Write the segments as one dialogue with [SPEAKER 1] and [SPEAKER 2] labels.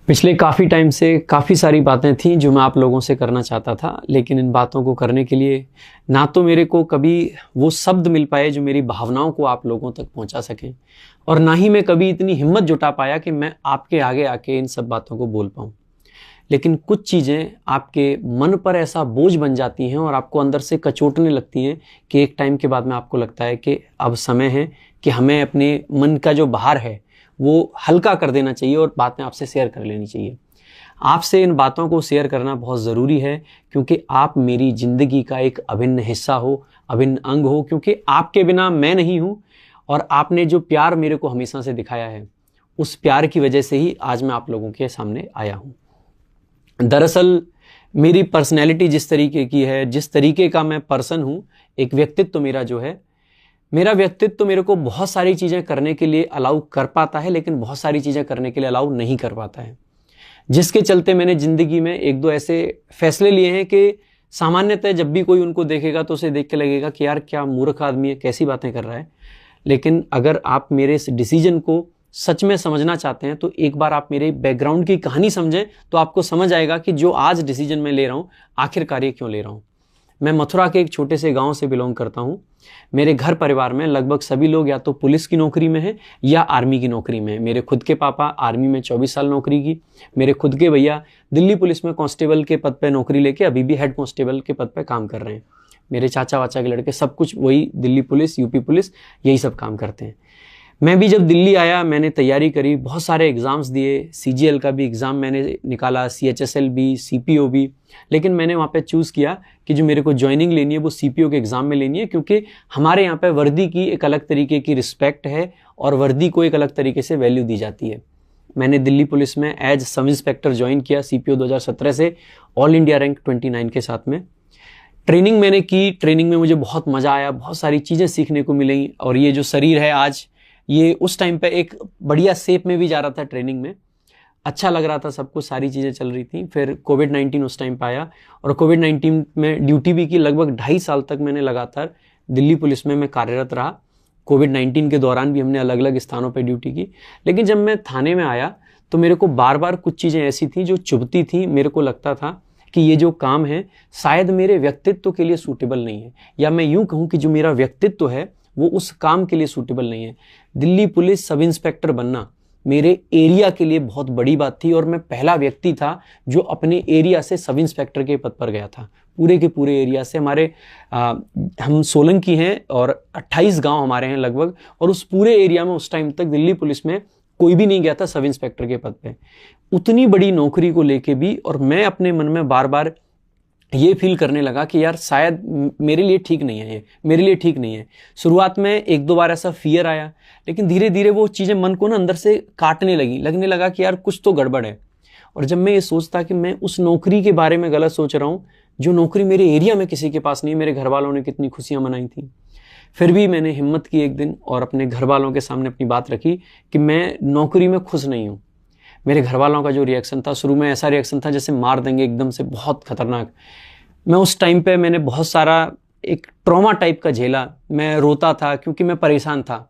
[SPEAKER 1] पिछले काफ़ी टाइम से काफ़ी सारी बातें थी जो मैं आप लोगों से करना चाहता था, लेकिन इन बातों को करने के लिए ना तो मेरे को कभी वो शब्द मिल पाए जो मेरी भावनाओं को आप लोगों तक पहुंचा सकें, और ना ही मैं कभी इतनी हिम्मत जुटा पाया कि मैं आपके आगे आके इन सब बातों को बोल पाऊं। लेकिन कुछ चीज़ें आपके मन पर ऐसा बोझ बन जाती हैं और आपको अंदर से कचोटने लगती हैं कि एक टाइम के बाद में आपको लगता है कि अब समय है कि हमें अपने मन का जो भार है वो हल्का कर देना चाहिए और बातें आपसे शेयर कर लेनी चाहिए। आपसे इन बातों को शेयर करना बहुत ज़रूरी है क्योंकि आप मेरी ज़िंदगी का एक अभिन्न हिस्सा हो, अभिन्न अंग हो, क्योंकि आपके बिना मैं नहीं हूँ। और आपने जो प्यार मेरे को हमेशा से दिखाया है, उस प्यार की वजह से ही आज मैं आप लोगों के सामने आया हूँ। दरअसल मेरी पर्सनैलिटी जिस तरीके की है, जिस तरीके का मैं पर्सन हूँ, एक व्यक्तित्व मेरा जो है, मेरा व्यक्तित्व मेरे को बहुत सारी चीज़ें करने के लिए अलाउ कर पाता है, लेकिन बहुत सारी चीज़ें करने के लिए अलाउ नहीं कर पाता है, जिसके चलते मैंने ज़िंदगी में एक दो ऐसे फैसले लिए हैं कि सामान्यतः जब भी कोई उनको देखेगा तो उसे देख के लगेगा कि यार क्या मूर्ख आदमी है, कैसी बातें कर रहा है। लेकिन अगर आप मेरे इस डिसीजन को सच में समझना चाहते हैं तो एक बार आप मेरे बैकग्राउंड की कहानी समझें तो आपको समझ आएगा कि जो आज डिसीजन मैं ले रहा हूँ आखिरकार ये क्यों ले रहा हूँ। मैं मथुरा के एक छोटे से गांव से बिलोंग करता हूँ। मेरे घर परिवार में लगभग सभी लोग या तो पुलिस की नौकरी में हैं या आर्मी की नौकरी में हैं। मेरे खुद के पापा आर्मी में 24 साल नौकरी की। मेरे खुद के भैया दिल्ली पुलिस में कांस्टेबल के पद पे नौकरी लेके अभी भी हेड कांस्टेबल के पद पे काम कर रहे हैं। मेरे चाचा वाचा के लड़के सब कुछ वही दिल्ली पुलिस, यूपी पुलिस, यही सब काम करते हैं। मैं भी जब दिल्ली आया मैंने तैयारी करी, बहुत सारे एग्ज़ाम्स दिए, सीजीएल का भी एग्ज़ाम मैंने निकाला, सीएचएसएल भी, सीपीओ भी। लेकिन मैंने वहाँ पे चूज़ किया कि जो मेरे को ज्वाइनिंग लेनी है वो सीपीओ के एग्ज़ाम में लेनी है, क्योंकि हमारे यहाँ पे वर्दी की एक अलग तरीके की रिस्पेक्ट है और वर्दी को एक अलग तरीके से वैल्यू दी जाती है। मैंने दिल्ली पुलिस में एज सब इंस्पेक्टर ज्वाइन किया सीपीओ 2017 से, ऑल इंडिया रैंक 29 के साथ में। ट्रेनिंग मैंने की, ट्रेनिंग में मुझे बहुत मज़ा आया, बहुत सारी चीज़ें सीखने को मिली। और ये जो शरीर है आज, ये उस टाइम पे एक बढ़िया शेप में भी जा रहा था। ट्रेनिंग में अच्छा लग रहा था, सब कुछ सारी चीज़ें चल रही थी। फिर कोविड-19 उस टाइम पे आया और कोविड-19 में ड्यूटी भी की। लगभग 2.5 साल तक मैंने लगातार दिल्ली पुलिस में मैं कार्यरत रहा। कोविड-19 के दौरान भी हमने अलग अलग स्थानों पे ड्यूटी की। लेकिन जब मैं थाने में आया तो मेरे को बार बार कुछ चीज़ें ऐसी थी जो चुभती थी। मेरे को लगता था कि ये जो काम है शायद मेरे व्यक्तित्व के लिए सूटेबल नहीं है, या मैं यूँ कहूँ कि जो मेरा व्यक्तित्व है वो उस काम के लिए सूटेबल नहीं है। दिल्ली पुलिस सब इंस्पेक्टर बनना मेरे एरिया के लिए बहुत बड़ी बात थी और मैं पहला व्यक्ति था जो अपने एरिया से सब इंस्पेक्टर के पद पर गया था। पूरे के पूरे एरिया से हमारे हम सोलंकी हैं और 28 गांव हमारे हैं लगभग, और उस पूरे एरिया में उस टाइम तक दिल्ली पुलिस में कोई भी नहीं गया था सब इंस्पेक्टर के पद पे। उतनी बड़ी नौकरी को लेके भी, और मैं अपने मन में बार बार ये फील करने लगा कि यार शायद मेरे लिए ठीक नहीं है, ये मेरे लिए ठीक नहीं है। शुरुआत में एक दो बार ऐसा फियर आया, लेकिन धीरे धीरे वो चीज़ें मन को ना अंदर से काटने लगी, लगने लगा कि यार कुछ तो गड़बड़ है। और जब मैं ये सोचता कि मैं उस नौकरी के बारे में गलत सोच रहा हूँ, जो नौकरी मेरे एरिया में किसी के पास नहीं है, मेरे घर वालों ने कितनी खुशियाँ मनाई थी, फिर भी मैंने हिम्मत की एक दिन और अपने घर वालों के सामने अपनी बात रखी कि मैं नौकरी में खुश नहीं हूँ। मेरे घर वालों का जो रिएक्शन था, शुरू में ऐसा रिएक्शन था जैसे मार देंगे, एकदम से बहुत खतरनाक। मैं उस टाइम पे मैंने बहुत सारा एक ट्रॉमा टाइप का झेला। मैं रोता था क्योंकि मैं परेशान था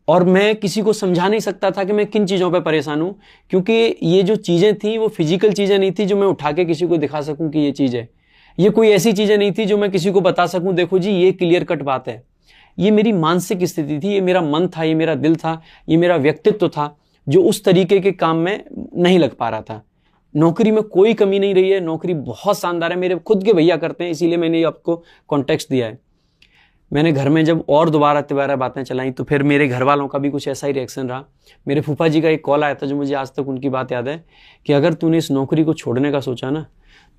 [SPEAKER 1] और मैं किसी को समझा नहीं सकता था कि मैं किन चीज़ों पे परेशान हूँ, क्योंकि ये जो चीज़ें थी वो फिजिकल चीज़ें नहीं थी जो मैं उठा के किसी को दिखा सकूँ कि ये चीज़ है। ये कोई ऐसी चीज़ें नहीं थी जो मैं किसी को बता सकूँ, देखो जी ये क्लियर कट बात है। ये मेरी मानसिक स्थिति थी, ये मेरा मन था, ये मेरा दिल था, ये मेरा व्यक्तित्व था जो उस तरीके के काम में नहीं लग पा रहा था। नौकरी में कोई कमी नहीं रही है, नौकरी बहुत शानदार है, मेरे खुद के भैया करते हैं, इसीलिए मैंने ये आपको कॉन्टेक्स्ट दिया है। मैंने घर में जब और दोबारा बातें चलाई तो फिर मेरे घर वालों का भी कुछ ऐसा ही रिएक्शन रहा। मेरे फूफा जी का एक कॉल आया था जो मुझे आज तक उनकी बात याद है कि अगर तूने इस नौकरी को छोड़ने का सोचा ना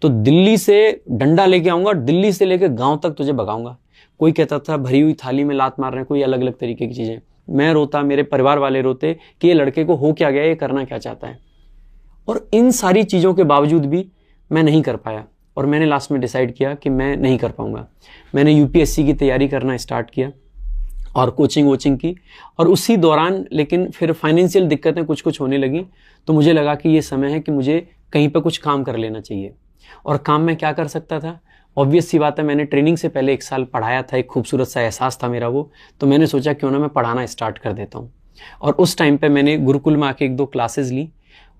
[SPEAKER 1] तो दिल्ली से डंडा लेके आऊँगा, दिल्ली से लेकर गाँव तक तुझे भगाऊंगा। कोई कहता था भरी हुई थाली में लात मार रहे हैं, कोई अलग अलग तरीके की चीज़ें। मैं रोता, मेरे परिवार वाले रोते कि ये लड़के को हो क्या गया, ये करना क्या चाहता है। और इन सारी चीज़ों के बावजूद भी मैं नहीं कर पाया और मैंने लास्ट में डिसाइड किया कि मैं नहीं कर पाऊंगा। मैंने यूपीएससी की तैयारी करना स्टार्ट किया और कोचिंग की, और उसी दौरान लेकिन फिर फाइनेंशियल दिक्कतें कुछ होने लगी, तो मुझे लगा कि ये समय है कि मुझे कहीं पर कुछ काम कर लेना चाहिए। और काम में क्या कर सकता था? ऑब्वियस सी बात है, मैंने ट्रेनिंग से पहले 1 साल पढ़ाया था, एक खूबसूरत सा एहसास था मेरा वो, तो मैंने सोचा क्यों ना मैं पढ़ाना स्टार्ट कर देता हूँ। और उस टाइम पे मैंने गुरुकुल में आके 1-2 क्लासेस ली।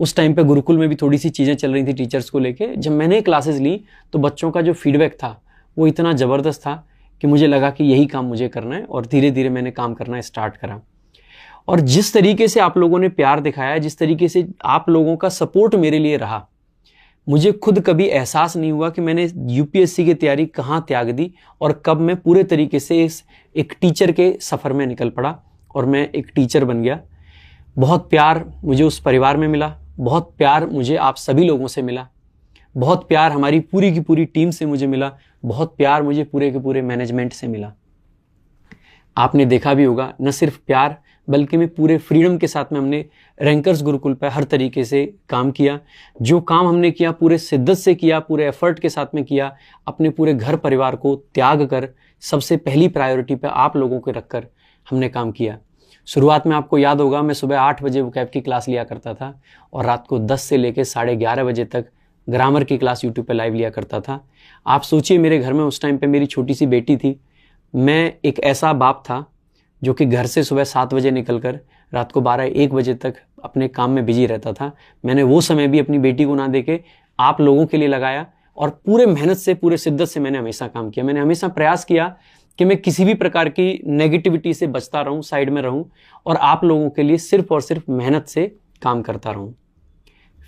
[SPEAKER 1] उस टाइम पे गुरुकुल में भी थोड़ी सी चीज़ें चल रही थी टीचर्स को लेके। जब मैंने क्लासेस ली तो बच्चों का जो फीडबैक था वो इतना ज़बरदस्त था कि मुझे लगा कि यही काम मुझे करना है, और धीरे धीरे मैंने काम करना स्टार्ट करा। और जिस तरीके से आप लोगों ने प्यार दिखाया, जिस तरीके से आप लोगों का सपोर्ट मेरे लिए रहा, मुझे खुद कभी एहसास नहीं हुआ कि मैंने यूपीएससी की तैयारी कहाँ त्याग दी और कब मैं पूरे तरीके से इस एक टीचर के सफ़र में निकल पड़ा और मैं एक टीचर बन गया। बहुत प्यार मुझे उस परिवार में मिला, बहुत प्यार मुझे आप सभी लोगों से मिला, बहुत प्यार हमारी पूरी की पूरी टीम से मुझे मिला, बहुत प्यार मुझे पूरे के पूरे मैनेजमेंट से मिला। आपने देखा भी होगा, न सिर्फ प्यार बल्कि मैं पूरे फ्रीडम के साथ में हमने रैंकर्स गुरुकुल पर हर तरीके से काम किया। जो काम हमने किया पूरे शिद्दत से किया, पूरे एफर्ट के साथ में किया, अपने पूरे घर परिवार को त्याग कर सबसे पहली प्रायोरिटी पे आप लोगों को रखकर हमने काम किया। शुरुआत में आपको याद होगा मैं सुबह 8 बजे वोकैब की क्लास लिया करता था और रात को 10 से लेकर 11:30 बजे तक ग्रामर की क्लास यूट्यूब पे लाइव लिया करता था। आप सोचिए मेरे घर में उस टाइम पे मेरी छोटी सी बेटी थी। मैं एक ऐसा बाप था जो कि घर से सुबह 7 बजे निकलकर रात को 12-1 बजे तक अपने काम में बिजी रहता था। मैंने वो समय भी अपनी बेटी को ना देके आप लोगों के लिए लगाया और पूरे मेहनत से, पूरे शिद्दत से मैंने हमेशा काम किया। मैंने हमेशा प्रयास किया कि मैं किसी भी प्रकार की नेगेटिविटी से बचता रहूं, साइड में रहूं और आप लोगों के लिए सिर्फ और सिर्फ मेहनत से काम करता रहूं।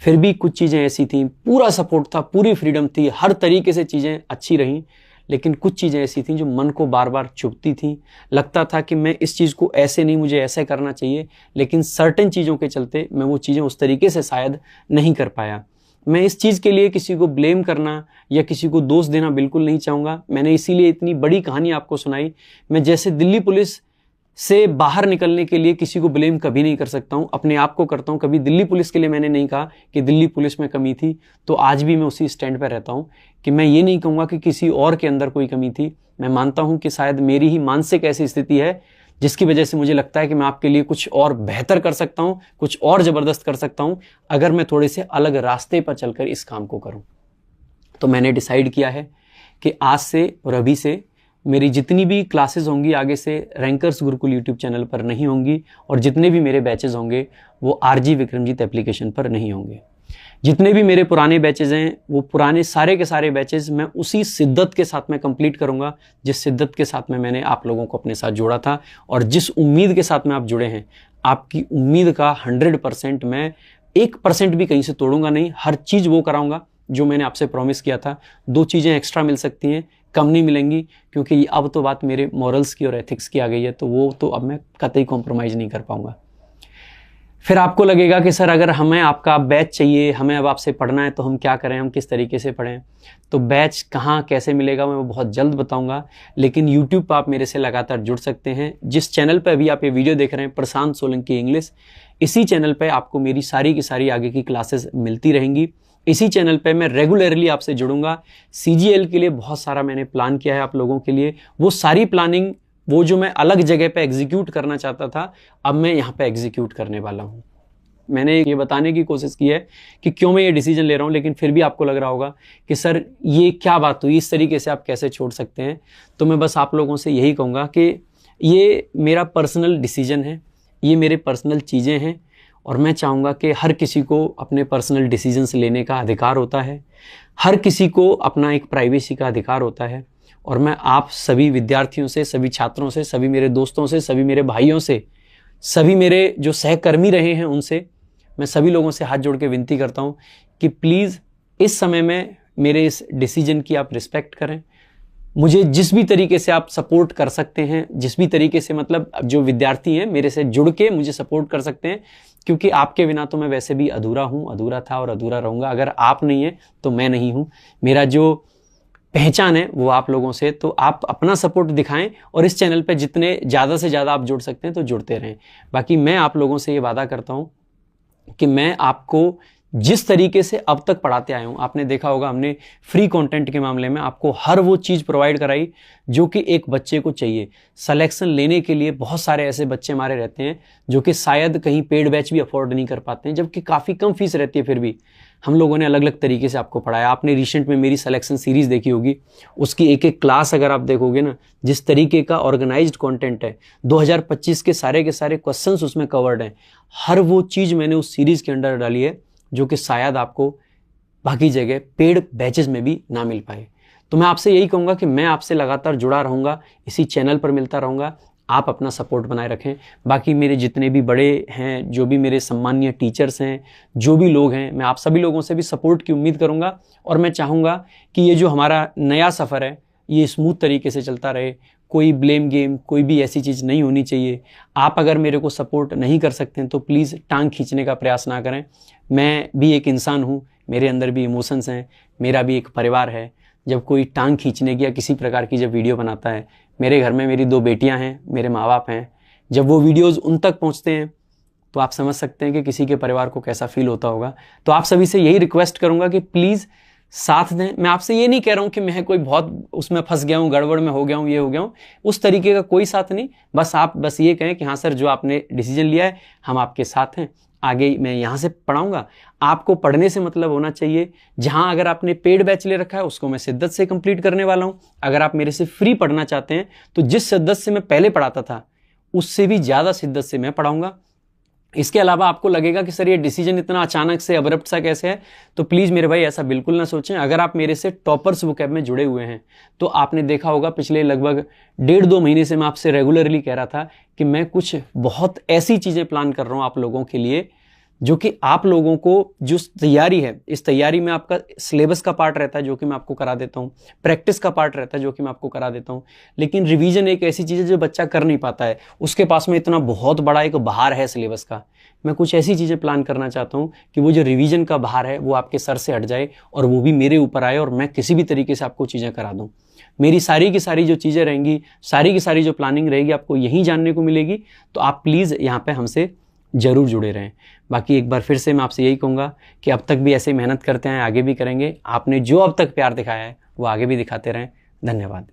[SPEAKER 1] फिर भी कुछ चीज़ें ऐसी थी, पूरा सपोर्ट था, पूरी फ्रीडम थी, हर तरीके से चीज़ें अच्छी रहीं, लेकिन कुछ चीज़ें ऐसी थीं जो मन को बार बार चुभती थीं। लगता था कि मैं इस चीज़ को ऐसे नहीं, मुझे ऐसे करना चाहिए, लेकिन सर्टेन चीज़ों के चलते मैं वो चीज़ें उस तरीके से शायद नहीं कर पाया। मैं इस चीज़ के लिए किसी को ब्लेम करना या किसी को दोष देना बिल्कुल नहीं चाहूँगा। मैंने इसीलिए इतनी बड़ी कहानी आपको सुनाई। मैं जैसे दिल्ली पुलिस से बाहर निकलने के लिए किसी को ब्लेम कभी नहीं कर सकता हूँ, अपने आप को करता हूँ। कभी दिल्ली पुलिस के लिए मैंने नहीं कहा कि दिल्ली पुलिस में कमी थी, तो आज भी मैं उसी स्टैंड पर रहता हूँ कि मैं ये नहीं कहूँगा कि किसी और के अंदर कोई कमी थी। मैं मानता हूँ कि शायद मेरी ही मानसिक ऐसी स्थिति है जिसकी वजह से मुझे लगता है कि मैं आपके लिए कुछ और बेहतर कर सकता हूँ, कुछ और ज़बरदस्त कर सकता हूँ अगर मैं थोड़े से अलग रास्ते पर चलकर इस काम को करूँ। तो मैंने डिसाइड किया है कि आज से और अभी से मेरी जितनी भी क्लासेस होंगी आगे से रैंकर्स गुरुकुल यूट्यूब चैनल पर नहीं होंगी, और जितने भी मेरे बैचेस होंगे वो आरजी विक्रमजीत एप्लीकेशन पर नहीं होंगे। जितने भी मेरे पुराने बैचेस हैं वो पुराने सारे के सारे बैचेस मैं उसी शिद्दत के साथ में कंप्लीट करूंगा जिस शिद्दत के साथ में मैंने आप लोगों को अपने साथ जोड़ा था, और जिस उम्मीद के साथ में आप जुड़े हैं। आपकी उम्मीद का 100% मैं 1% भी कहीं से तोड़ूंगा नहीं। हर चीज़ वो कराऊंगा जो मैंने आपसे प्रॉमिस किया था। 2 चीज़ें एक्स्ट्रा मिल सकती हैं, कम नहीं मिलेंगी, क्योंकि अब तो बात मेरे मॉरल्स की और एथिक्स की आ गई है, तो वो तो अब मैं कतई कॉम्प्रोमाइज़ नहीं कर पाऊंगा। फिर आपको लगेगा कि सर अगर हमें आपका बैच चाहिए, हमें अब आपसे पढ़ना है, तो हम क्या करें, हम किस तरीके से पढ़ें। तो बैच कहाँ कैसे मिलेगा मैं वो बहुत जल्द बताऊंगा, लेकिन यूट्यूब पर आप मेरे से लगातार जुड़ सकते हैं। जिस चैनल पर अभी आप ये वीडियो देख रहे हैं, प्रशांत सोलंकी इंग्लिश, इसी चैनल पर आपको मेरी सारी की सारी आगे की क्लासेस मिलती रहेंगी। इसी चैनल पे मैं रेगुलरली आपसे जुड़ूंगा। सीजीएल के लिए बहुत सारा मैंने प्लान किया है आप लोगों के लिए। वो सारी प्लानिंग, वो जो मैं अलग जगह पे एग्जीक्यूट करना चाहता था, अब मैं यहाँ पे एग्जीक्यूट करने वाला हूँ। मैंने ये बताने की कोशिश की है कि क्यों मैं ये डिसीजन ले रहा हूँ, लेकिन फिर भी आपको लग रहा होगा कि सर ये क्या बात हुई, इस तरीके से आप कैसे छोड़ सकते हैं। तो मैं बस आप लोगों से यही कहूँगा कि ये मेरा पर्सनल डिसीजन है, ये मेरे पर्सनल चीज़ें हैं, और मैं चाहूँगा कि हर किसी को अपने पर्सनल डिसीजंस लेने का अधिकार होता है, हर किसी को अपना एक प्राइवेसी का अधिकार होता है। और मैं आप सभी विद्यार्थियों से, सभी छात्रों से, सभी मेरे दोस्तों से, सभी मेरे भाइयों से, सभी मेरे जो सहकर्मी रहे हैं उनसे, मैं सभी लोगों से हाथ जोड़ के विनती करता हूँ कि प्लीज़ इस समय में मेरे इस डिसीजन की आप रिस्पेक्ट करें। मुझे जिस भी तरीके से आप सपोर्ट कर सकते हैं, जिस भी तरीके से मतलब जो विद्यार्थी हैं मेरे से जुड़ के मुझे सपोर्ट कर सकते हैं, क्योंकि आपके बिना तो मैं वैसे भी अधूरा हूँ, अधूरा था और अधूरा रहूँगा। अगर आप नहीं हैं तो मैं नहीं हूँ। मेरा जो पहचान है वो आप लोगों से, तो आप अपना सपोर्ट दिखाएं और इस चैनल पे जितने ज़्यादा से ज़्यादा आप जुड़ सकते हैं तो जुड़ते रहें। बाकी मैं आप लोगों से ये वादा करता हूँ कि मैं आपको जिस तरीके से अब तक पढ़ाते आया हूँ, आपने देखा होगा हमने फ्री कंटेंट के मामले में आपको हर वो चीज़ प्रोवाइड कराई जो कि एक बच्चे को चाहिए। सिलेक्शन लेने के लिए बहुत सारे ऐसे बच्चे हमारे रहते हैं जो कि शायद कहीं पेड बैच भी अफोर्ड नहीं कर पाते हैं, जबकि काफ़ी कम फीस रहती है, फिर भी हम लोगों ने अलग अलग तरीके से आपको पढ़ाया। आपने रिसेंट में मेरी सिलेक्शन सीरीज़ देखी होगी, उसकी एक एक क्लास अगर आप देखोगे ना, जिस तरीके का ऑर्गेनाइज्ड कंटेंट है, 2025 के सारे क्वेश्चंस उसमें कवर्ड हैं। हर वो चीज़ मैंने उस सीरीज़ के अंदर डाली है जो कि शायद आपको बाकी जगह पेड बैचेस में भी ना मिल पाए। तो मैं आपसे यही कहूँगा कि मैं आपसे लगातार जुड़ा रहूँगा, इसी चैनल पर मिलता रहूँगा। आप अपना सपोर्ट बनाए रखें। बाकी मेरे जितने भी बड़े हैं, जो भी मेरे सम्मानीय टीचर्स हैं, जो भी लोग हैं, मैं आप सभी लोगों से भी सपोर्ट की उम्मीद करूँगा और मैं चाहूँगा कि ये जो हमारा नया सफ़र है ये स्मूथ तरीके से चलता रहे। कोई ब्लेम गेम, कोई भी ऐसी चीज़ नहीं होनी चाहिए। आप अगर मेरे को सपोर्ट नहीं कर सकते हैं तो प्लीज़ टांग खींचने का प्रयास ना करें। मैं भी एक इंसान हूँ, मेरे अंदर भी इमोशंस हैं, मेरा भी एक परिवार है। जब कोई टांग खींचने की या किसी प्रकार की जब वीडियो बनाता है, मेरे घर में मेरी 2 बेटियां हैं, मेरे माँ बाप हैं, जब वो वीडियोज़ उन तक पहुँचते हैं तो आप समझ सकते हैं कि किसी के परिवार को कैसा फील होता होगा। तो आप सभी से यही रिक्वेस्ट करूँगा कि प्लीज़ साथ दें। मैं आपसे ये नहीं कह रहा हूँ कि मैं कोई बहुत उसमें फंस गया हूँ, गड़बड़ में हो गया हूँ, ये हो गया हूँ, उस तरीके का कोई साथ नहीं। बस आप बस ये कहें कि हाँ सर, जो आपने डिसीजन लिया है हम आपके साथ हैं, आगे मैं यहाँ से पढ़ाऊँगा। आपको पढ़ने से मतलब होना चाहिए, जहाँ अगर आपने पेड बैच ले रखा है उसको मैं शिद्दत से कंप्लीट करने वाला हूँ। अगर आप मेरे से फ्री पढ़ना चाहते हैं तो जिस शिद्दत से मैं पहले पढ़ाता था उससे भी ज़्यादा शिद्दत से मैं पढ़ाऊँगा। इसके अलावा आपको लगेगा कि सर ये डिसीजन इतना अचानक से अब्रप्ट सा कैसे है, तो प्लीज़ मेरे भाई ऐसा बिल्कुल ना सोचें। अगर आप मेरे से टॉपर्स बुक ऐप में जुड़े हुए हैं तो आपने देखा होगा पिछले लगभग 1.5-2 महीने से मैं आपसे रेगुलरली कह रहा था कि मैं कुछ बहुत ऐसी चीज़ें प्लान कर रहा हूँ आप लोगों के लिए, जो कि आप लोगों को जो तैयारी है, इस तैयारी में आपका सिलेबस का पार्ट रहता है जो कि मैं आपको करा देता हूँ, प्रैक्टिस का पार्ट रहता है जो कि मैं आपको करा देता हूँ, लेकिन रिवीजन एक ऐसी चीज़ है जो बच्चा कर नहीं पाता है। उसके पास में इतना बहुत बड़ा एक भार है सिलेबस का। मैं कुछ ऐसी चीज़ें प्लान करना चाहता हूँ कि वो जो रिवीजन का भार है वो आपके सर से हट जाए और वो भी मेरे ऊपर आए और मैं किसी भी तरीके से आपको चीज़ें करा दूँ। मेरी सारी की सारी जो चीज़ें रहेंगी, सारी की सारी जो प्लानिंग रहेगी, आपको यहीं जानने को मिलेगी। तो आप प्लीज़ यहाँ पे हमसे ज़रूर जुड़े रहें। बाकी एक बार फिर से मैं आपसे यही कहूँगा कि अब तक भी ऐसे मेहनत करते हैं, आगे भी करेंगे। आपने जो अब तक प्यार दिखाया है वो आगे भी दिखाते रहें। धन्यवाद।